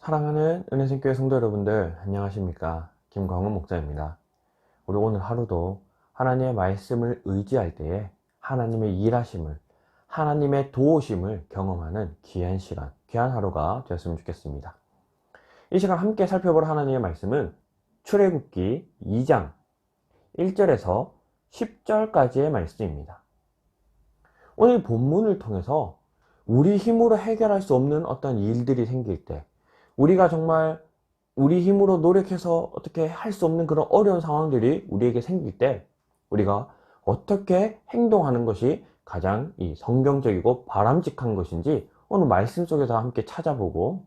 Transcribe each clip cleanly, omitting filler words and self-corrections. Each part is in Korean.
사랑하는 은혜생교회 성도 여러분들, 안녕하십니까? 김광훈 목사입니다. 우리 오늘 하루도 하나님의 말씀을 의지할 때에 하나님의 일하심을, 하나님의 도우심을 경험하는 귀한 시간, 귀한 하루가 되었으면 좋겠습니다. 이 시간 함께 살펴볼 하나님의 말씀은 출애굽기 2장 1절에서 10절까지의 말씀입니다. 오늘 본문을 통해서 우리 힘으로 해결할 수 없는 어떤 일들이 생길 때, 우리가 정말 우리 힘으로 노력해서 어떻게 할 수 없는 그런 어려운 상황들이 우리에게 생길 때 우리가 어떻게 행동하는 것이 가장 성경적이고 바람직한 것인지 오늘 말씀 속에서 함께 찾아보고,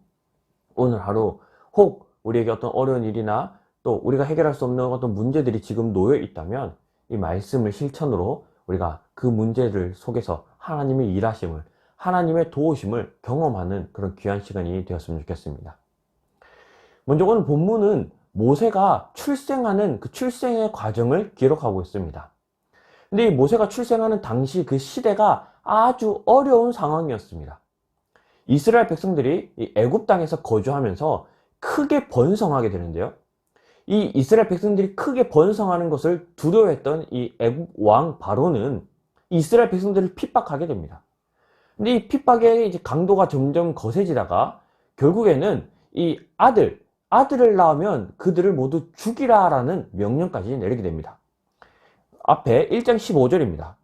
오늘 하루 혹 우리에게 어떤 어려운 일이나 또 우리가 해결할 수 없는 어떤 문제들이 지금 놓여 있다면 이 말씀을 실천으로 우리가 그 문제를 속에서 하나님의 일하심을, 하나님의 도우심을 경험하는 그런 귀한 시간이 되었으면 좋겠습니다. 먼저 오늘 본문은 모세가 출생하는 그 출생의 과정을 기록하고 있습니다. 근데 이 모세가 출생하는 당시 그 시대가 아주 어려운 상황이었습니다. 이스라엘 백성들이 이 애굽 땅에서 거주하면서 크게 번성하게 되는데요. 이 이스라엘 백성들이 크게 번성하는 것을 두려워했던 이 애굽 왕 바로는 이스라엘 백성들을 핍박하게 됩니다. 근데 이 핍박의 이제 강도가 점점 거세지다가 결국에는 이 아들을 낳으면 그들을 모두 죽이라라는 명령까지 내리게 됩니다. 앞에 1장 15절입니다.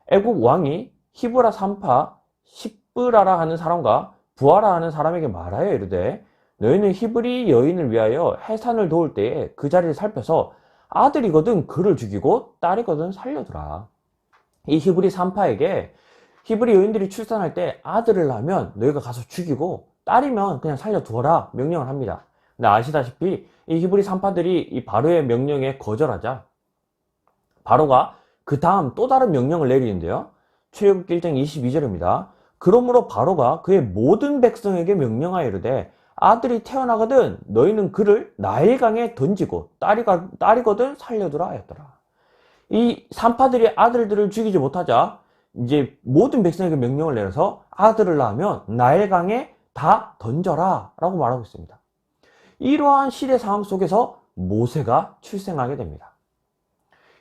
애굽 왕이 히브라 산파 십브라라 하는 사람과 부하라 하는 사람에게 말하여 이르되, 너희는 히브리 여인을 위하여 해산을 도울 때에 그 자리를 살펴서 아들이거든 그를 죽이고 딸이거든 살려두라. 이 히브리 산파에게 히브리 여인들이 출산할 때 아들을 낳으면 너희가 가서 죽이고 딸이면 그냥 살려두어라 명령을 합니다. 근데 아시다시피 이 히브리 산파들이 이 바로의 명령에 거절하자 바로가 그 다음 또 다른 명령을 내리는데요. 출애굽기 1장 22절입니다. 그러므로 바로가 그의 모든 백성에게 명령하여 이르되, 아들이 태어나거든 너희는 그를 나일강에 던지고 딸이거든 살려두라 하였더라. 이 산파들이 아들들을 죽이지 못하자 이제 모든 백성에게 명령을 내려서 아들을 낳으면 나일강에 다 던져라 라고 말하고 있습니다. 이러한 시대 상황 속에서 모세가 출생하게 됩니다.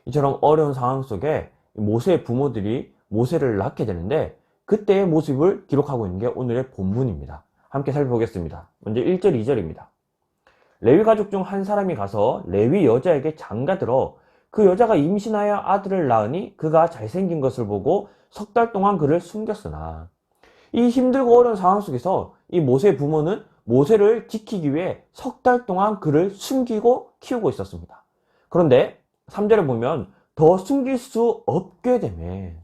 이처럼 어려운 상황 속에 모세의 부모들이 모세를 낳게 되는데, 그때의 모습을 기록하고 있는 게 오늘의 본문입니다. 함께 살펴보겠습니다. 먼저 1절 2절입니다. 레위 가족 중 한 사람이 가서 레위 여자에게 장가들어 그 여자가 임신하여 아들을 낳으니 그가 잘생긴 것을 보고 석 달 동안 그를 숨겼으나, 이 힘들고 어려운 상황 속에서 이 모세의 부모는 모세를 지키기 위해 석 달 동안 그를 숨기고 키우고 있었습니다. 그런데 3절에 보면 더 숨길 수 없게 되매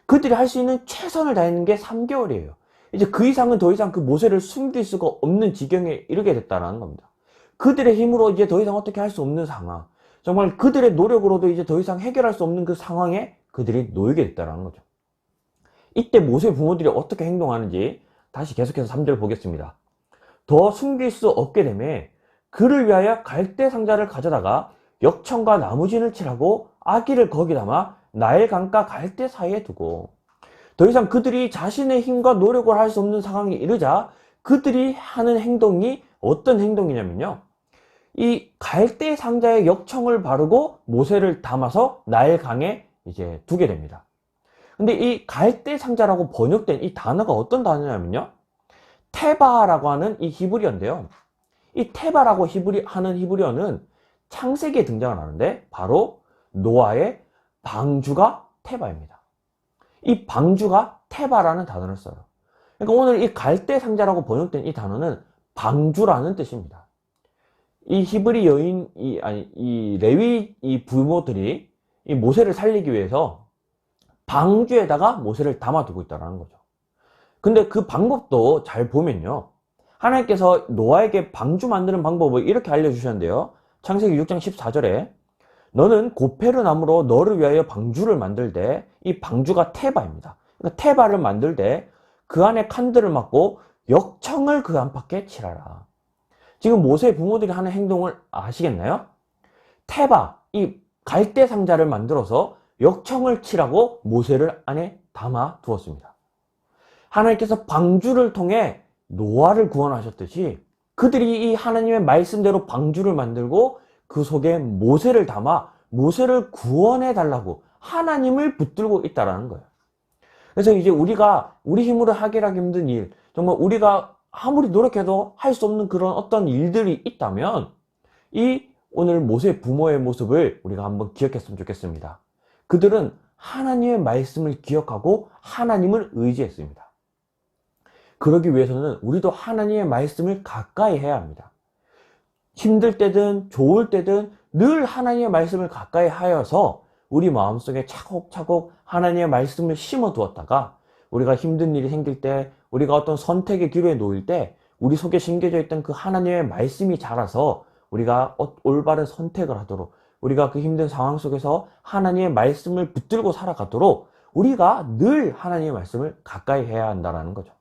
그들이 할 수 있는 최선을 다했는 게 3개월이에요. 이제 그 이상은 더 이상 그 모세를 숨길 수가 없는 지경에 이르게 됐다는 겁니다. 그들의 힘으로 이제 더 이상 어떻게 할 수 없는 상황, 정말 그들의 노력으로도 이제 더 이상 해결할 수 없는 그 상황에 그들이 놓이게 됐다는 거죠. 이때 모세의 부모들이 어떻게 행동하는지 다시 계속해서 3절 보겠습니다. 더 숨길 수 없게 되매 그를 위하여 갈대 상자를 가져다가 역청과 나무진을 칠하고 아기를 거기 담아 나일강과 갈대 사이에 두고, 더 이상 그들이 자신의 힘과 노력을 할 수 없는 상황에 이르자 그들이 하는 행동이 어떤 행동이냐면요, 이 갈대 상자에 역청을 바르고 모세를 담아서 나일강에 이제 두게 됩니다. 근데 이 갈대 상자라고 번역된 이 단어가 어떤 단어냐면요, 테바라고 하는 이 히브리어인데요. 이 테바라고 하는 히브리어는 창세기에 등장을 하는데 바로 노아의 방주가 테바입니다. 이 방주가 테바라는 단어를 써요. 그러니까 오늘 이 갈대 상자라고 번역된 이 단어는 방주라는 뜻입니다. 이 히브리 여인, 이 레위 이 부모들이 이 모세를 살리기 위해서 방주에다가 모세를 담아두고 있다는 거죠. 근데 그 방법도 잘 보면요, 하나님께서 노아에게 방주 만드는 방법을 이렇게 알려주셨는데요. 창세기 6장 14절에 너는 고페르 나무로 너를 위하여 방주를 만들되, 이 방주가 테바입니다. 그러니까 테바를 만들되 그 안에 칸들을 막고 역청을 그 안팎에 칠하라. 지금 모세의 부모들이 하는 행동을 아시겠나요? 테바, 이 갈대 상자를 만들어서 역청을 칠하고 모세를 안에 담아 두었습니다. 하나님께서 방주를 통해 노아를 구원하셨듯이 그들이 이 하나님의 말씀대로 방주를 만들고 그 속에 모세를 담아 모세를 구원해 달라고 하나님을 붙들고 있다라는 거예요. 그래서 이제 우리가 우리 힘으로 하기라기 힘든 일, 정말 우리가 아무리 노력해도 할 수 없는 그런 어떤 일들이 있다면 이 오늘 모세 부모의 모습을 우리가 한번 기억했으면 좋겠습니다. 그들은 하나님의 말씀을 기억하고 하나님을 의지했습니다. 그러기 위해서는 우리도 하나님의 말씀을 가까이 해야 합니다. 힘들 때든 좋을 때든 늘 하나님의 말씀을 가까이 하여서 우리 마음속에 차곡차곡 하나님의 말씀을 심어 두었다가 우리가 힘든 일이 생길 때, 우리가 어떤 선택의 기로에 놓일 때 우리 속에 심겨져 있던 그 하나님의 말씀이 자라서 우리가 올바른 선택을 하도록, 우리가 그 힘든 상황 속에서 하나님의 말씀을 붙들고 살아가도록 우리가 늘 하나님의 말씀을 가까이 해야 한다는 거죠.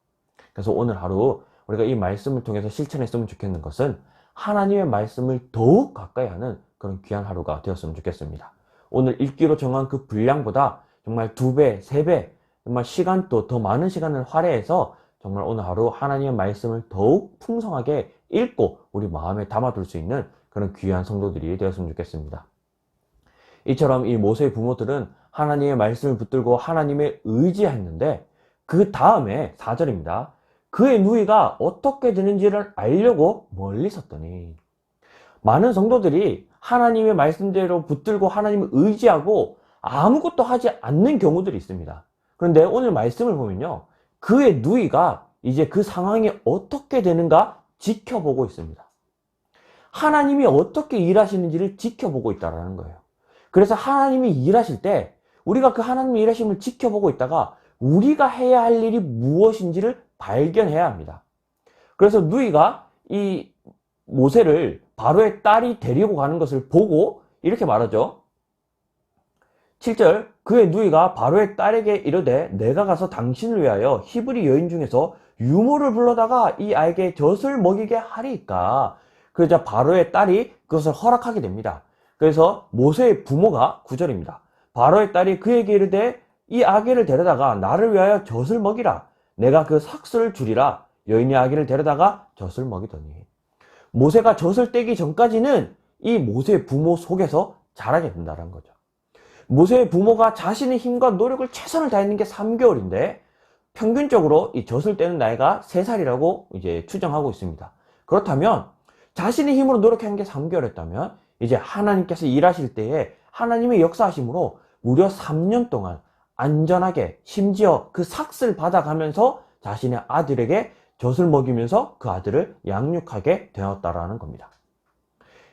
그래서 오늘 하루 우리가 이 말씀을 통해서 실천했으면 좋겠는 것은 하나님의 말씀을 더욱 가까이 하는 그런 귀한 하루가 되었으면 좋겠습니다. 오늘 읽기로 정한 그 분량보다 정말 2배, 3배, 정말 시간도 더 많은 시간을 할애해서 정말 오늘 하루 하나님의 말씀을 더욱 풍성하게 읽고 우리 마음에 담아둘 수 있는 그런 귀한 성도들이 되었으면 좋겠습니다. 이처럼 이 모세의 부모들은 하나님의 말씀을 붙들고 하나님에 의지했는데 그 다음에 4절입니다. 그의 누이가 어떻게 되는지를 알려고 멀리 섰더니, 많은 성도들이 하나님의 말씀대로 붙들고 하나님을 의지하고 아무것도 하지 않는 경우들이 있습니다. 그런데 오늘 말씀을 보면요, 그의 누이가 이제 그 상황이 어떻게 되는가 지켜보고 있습니다. 하나님이 어떻게 일하시는지를 지켜보고 있다는 거예요. 그래서 하나님이 일하실 때 우리가 그 하나님의 일하심을 지켜보고 있다가 우리가 해야 할 일이 무엇인지를 발견해야 합니다. 그래서 누이가 이 모세를 바로의 딸이 데리고 가는 것을 보고 이렇게 말하죠. 7절, 그의 누이가 바로의 딸에게 이르되 내가 가서 당신을 위하여 히브리 여인 중에서 유모를 불러다가 이 아이에게 젖을 먹이게 하리이까. 그러자 바로의 딸이 그것을 허락하게 됩니다. 그래서 모세의 부모가 9절입니다. 바로의 딸이 그에게 이르되 이 아기를 데려다가 나를 위하여 젖을 먹이라. 내가 그 삭슬을 주리라. 여인이 아기를 데려다가 젖을 먹이더니, 모세가 젖을 떼기 전까지는 이 모세의 부모 속에서 자라게 된다는 거죠. 모세의 부모가 자신의 힘과 노력을 최선을 다했는 게 3개월인데 평균적으로 이 젖을 떼는 나이가 3살이라고 이제 추정하고 있습니다. 그렇다면 자신의 힘으로 노력한 게 3개월이었다면 이제 하나님께서 일하실 때에 하나님의 역사하심으로 무려 3년 동안 안전하게, 심지어 그 삭슬 받아가면서 자신의 아들에게 젖을 먹이면서 그 아들을 양육하게 되었다라는 겁니다.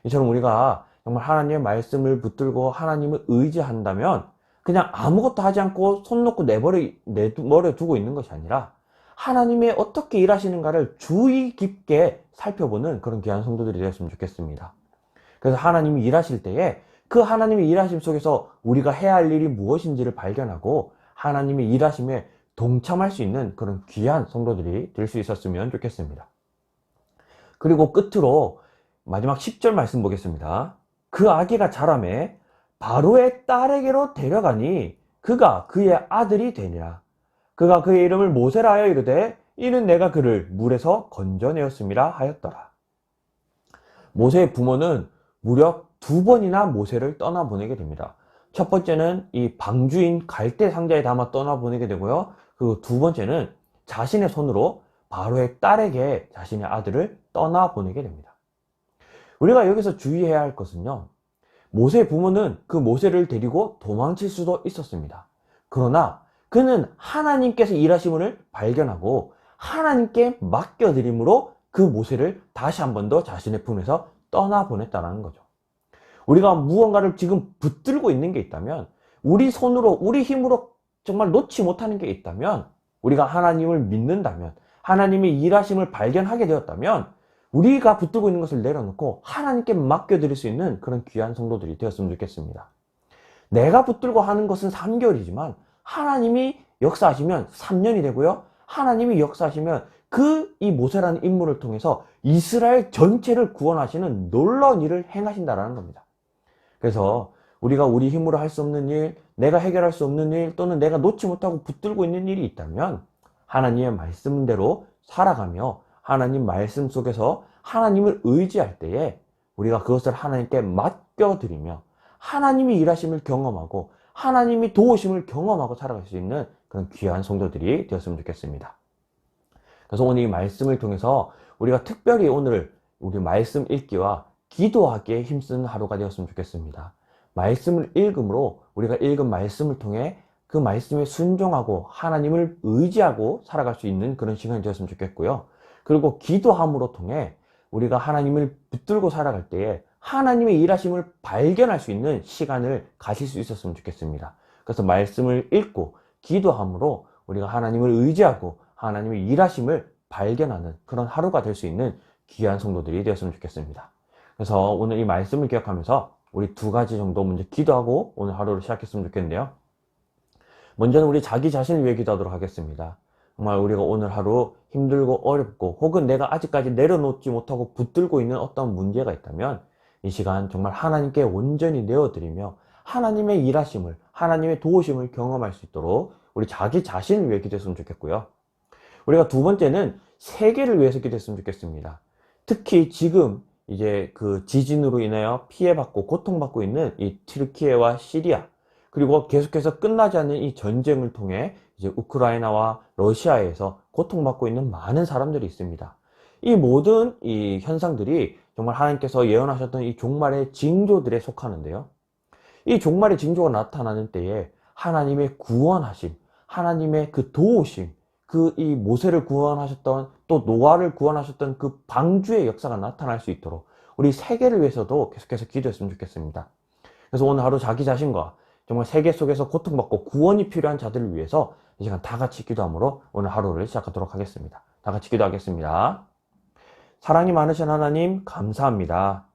이처럼 우리가 정말 하나님의 말씀을 붙들고 하나님을 의지한다면 그냥 아무것도 하지 않고 손 놓고 내버려 두고 있는 것이 아니라 하나님의 어떻게 일하시는가를 주의 깊게 살펴보는 그런 귀한 성도들이 되었으면 좋겠습니다. 그래서 하나님이 일하실 때에 그 하나님의 일하심 속에서 우리가 해야 할 일이 무엇인지를 발견하고 하나님의 일하심에 동참할 수 있는 그런 귀한 성도들이 될 수 있었으면 좋겠습니다. 그리고 끝으로 마지막 10절 말씀 보겠습니다. 그 아기가 자라매 바로의 딸에게로 데려가니 그가 그의 아들이 되니라. 그가 그의 이름을 모세라 하여 이르되 이는 내가 그를 물에서 건져내었음이라 하였더라. 모세의 부모는 무려 2번이나 모세를 떠나보내게 됩니다. 첫 번째는 이 방주인 갈대 상자에 담아 떠나보내게 되고요. 그리고 2번째는 자신의 손으로 바로의 딸에게 자신의 아들을 떠나보내게 됩니다. 우리가 여기서 주의해야 할 것은요, 모세의 부모는 그 모세를 데리고 도망칠 수도 있었습니다. 그러나 그는 하나님께서 일하심을 발견하고 하나님께 맡겨드림으로 그 모세를 다시 한 번 더 자신의 품에서 떠나보냈다는 거죠. 우리가 무언가를 지금 붙들고 있는 게 있다면, 우리 손으로, 우리 힘으로 정말 놓지 못하는 게 있다면, 우리가 하나님을 믿는다면, 하나님의 일하심을 발견하게 되었다면 우리가 붙들고 있는 것을 내려놓고 하나님께 맡겨드릴 수 있는 그런 귀한 성도들이 되었으면 좋겠습니다. 내가 붙들고 하는 것은 3개월이지만 하나님이 역사하시면 3년이 되고요, 하나님이 역사하시면 이 모세라는 인물을 통해서 이스라엘 전체를 구원하시는 놀라운 일을 행하신다는 겁니다. 그래서 우리가 우리 힘으로 할 수 없는 일, 내가 해결할 수 없는 일, 또는 내가 놓지 못하고 붙들고 있는 일이 있다면 하나님의 말씀대로 살아가며 하나님 말씀 속에서 하나님을 의지할 때에 우리가 그것을 하나님께 맡겨드리며 하나님이 일하심을 경험하고 하나님이 도우심을 경험하고 살아갈 수 있는 그런 귀한 성도들이 되었으면 좋겠습니다. 그래서 오늘 이 말씀을 통해서 우리가 특별히 오늘 우리 말씀 읽기와 기도하기에 힘쓰는 하루가 되었으면 좋겠습니다. 말씀을 읽음으로 우리가 읽은 말씀을 통해 그 말씀에 순종하고 하나님을 의지하고 살아갈 수 있는 그런 시간이 되었으면 좋겠고요. 그리고 기도함으로 통해 우리가 하나님을 붙들고 살아갈 때에 하나님의 일하심을 발견할 수 있는 시간을 가질 수 있었으면 좋겠습니다. 그래서 말씀을 읽고 기도함으로 우리가 하나님을 의지하고 하나님의 일하심을 발견하는 그런 하루가 될 수 있는 귀한 성도들이 되었으면 좋겠습니다. 그래서 오늘 이 말씀을 기억하면서 우리 두 가지 정도 먼저 기도하고 오늘 하루를 시작했으면 좋겠는데요. 먼저는 우리 자기 자신을 위해 기도하도록 하겠습니다. 정말 우리가 오늘 하루 힘들고 어렵고 혹은 내가 아직까지 내려놓지 못하고 붙들고 있는 어떤 문제가 있다면 이 시간 정말 하나님께 온전히 내어드리며 하나님의 일하심을, 하나님의 도우심을 경험할 수 있도록 우리 자기 자신을 위해 기도했으면 좋겠고요. 우리가 두 번째는 세계를 위해서 기도했으면 좋겠습니다. 특히 지금 이제 그 지진으로 인하여 피해받고 고통받고 있는 이 튀르키예와 시리아, 그리고 계속해서 끝나지 않는 이 전쟁을 통해 이제 우크라이나와 러시아에서 고통받고 있는 많은 사람들이 있습니다. 이 모든 이 현상들이 정말 하나님께서 예언하셨던 이 종말의 징조들에 속하는데요. 이 종말의 징조가 나타나는 때에 하나님의 구원하심, 하나님의 그 도우심, 그 이 모세를 구원하셨던 또 노아를 구원하셨던 그 방주의 역사가 나타날 수 있도록 우리 세계를 위해서도 계속해서 기도했으면 좋겠습니다. 그래서 오늘 하루 자기 자신과 정말 세계 속에서 고통받고 구원이 필요한 자들을 위해서 이 시간 다 같이 기도함으로 오늘 하루를 시작하도록 하겠습니다. 다 같이 기도하겠습니다. 사랑이 많으신 하나님 감사합니다.